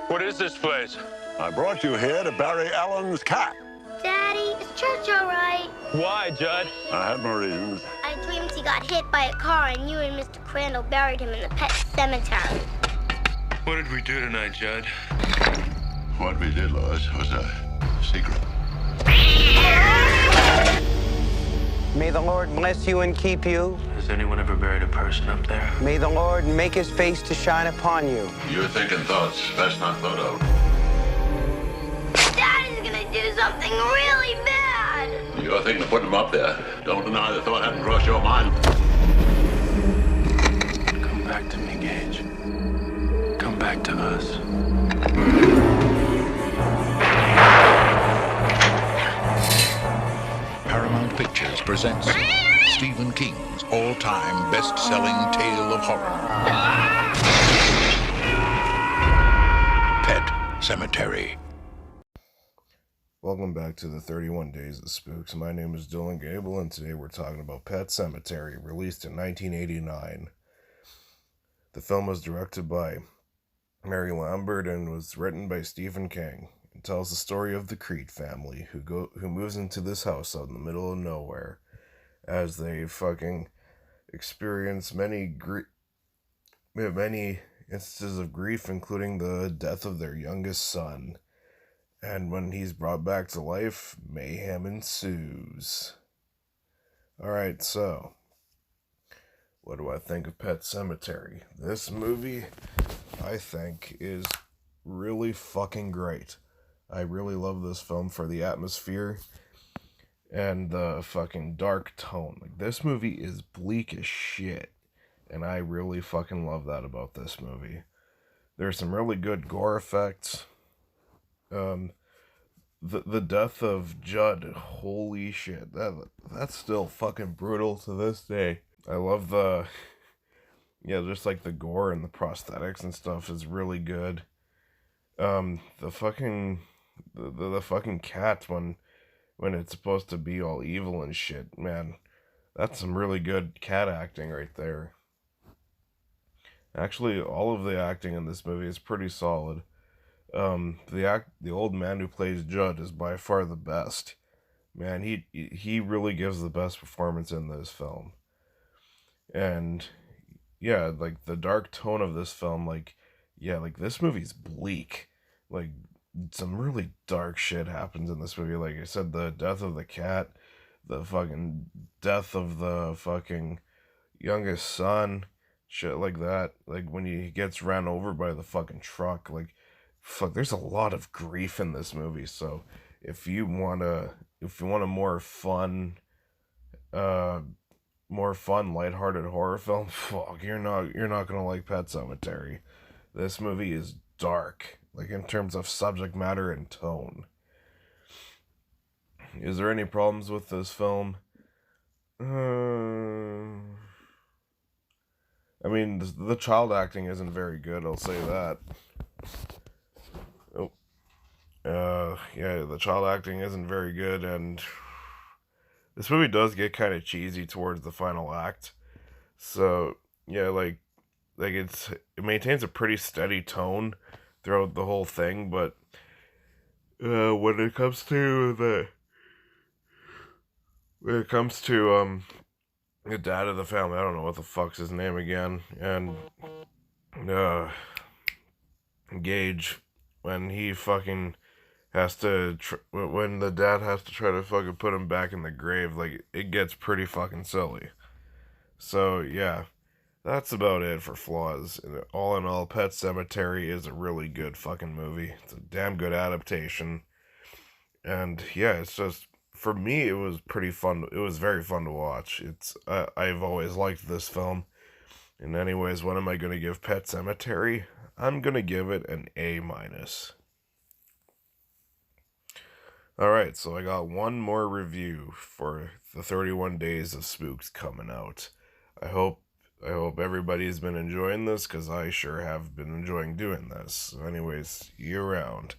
What is this place? I brought you here to bury Alan's cat. Daddy, is church all right? Why, Judd? I had my reasons. I dreamed he got hit by a car and you and Mr. Crandall buried him in the pet cemetery. What did we do tonight, Judd? What we did, Lois, was a secret. May the Lord bless you and keep you. Has anyone ever buried a person up there? May the Lord make his face to shine upon you. You're thinking thoughts best not thought out. Daddy's gonna do something really bad. You're thinking of putting him up there. Don't deny the thought hadn't crossed your mind. Come back to me, Gage. Come back to us. Paramount Pictures presents Stephen King's all-time best-selling tale of horror, Pet Sematary. Welcome back to the 31 Days of Spooks. My name is Dylan Goebel, and today we're talking about Pet Sematary, released in 1989. The film was directed by Mary Lambert and was written by Stephen King. It tells the story of the Creed family who moves into this house out in the middle of nowhere as they fucking experience many instances of grief, including the death of their youngest son. And when he's brought back to life, mayhem ensues. Alright, so what do I think of Pet Sematary? This movie, I think, is really fucking great. I really love this film for the atmosphere and the fucking dark tone. Like, this movie is bleak as shit, and I really fucking love that about this movie. There's some really good gore effects. The death of Judd, holy shit, that's still fucking brutal to this day. I love just like the gore and the prosthetics and stuff is really good. The fucking cat when it's supposed to be all evil and shit, man, that's some really good cat acting right there. Actually, all of the acting in this movie is pretty solid. The old man who plays Judd is by far the best. Man, he really gives the best performance in this film. And yeah, like the dark tone of this film, like this movie's bleak. Like, some really dark shit happens in this movie. Like I said, the death of the cat, the fucking death of the fucking youngest son, shit like that. Like when he gets ran over by the fucking truck, like, fuck, there's a lot of grief in this movie. So if you want a more fun, lighthearted horror film, fuck, you're not gonna like Pet Sematary. This movie is dark, like in terms of subject matter and tone. Is there any problems with this film? I mean, the child acting isn't very good, I'll say that. The child acting isn't very good, and this movie does get kind of cheesy towards the final act. So, yeah, like it maintains a pretty steady tone throughout the whole thing, but when it comes to the dad of the family, I don't know what the fuck's his name again, and Gage, when he fucking has to when the dad has to try to fucking put him back in the grave, like, it gets pretty fucking silly. So yeah, that's about it for flaws. All in all, Pet Sematary is a really good fucking movie. It's a damn good adaptation. And yeah, it's just, for me, it was pretty fun. It was very fun to watch. I've always liked this film. And anyways, what am I going to give Pet Sematary? I'm going to give it an A-. Alright, so I got one more review for the 31 Days of Spooks coming out. I hope everybody's been enjoying this, because I sure have been enjoying doing this. So anyways, see you around.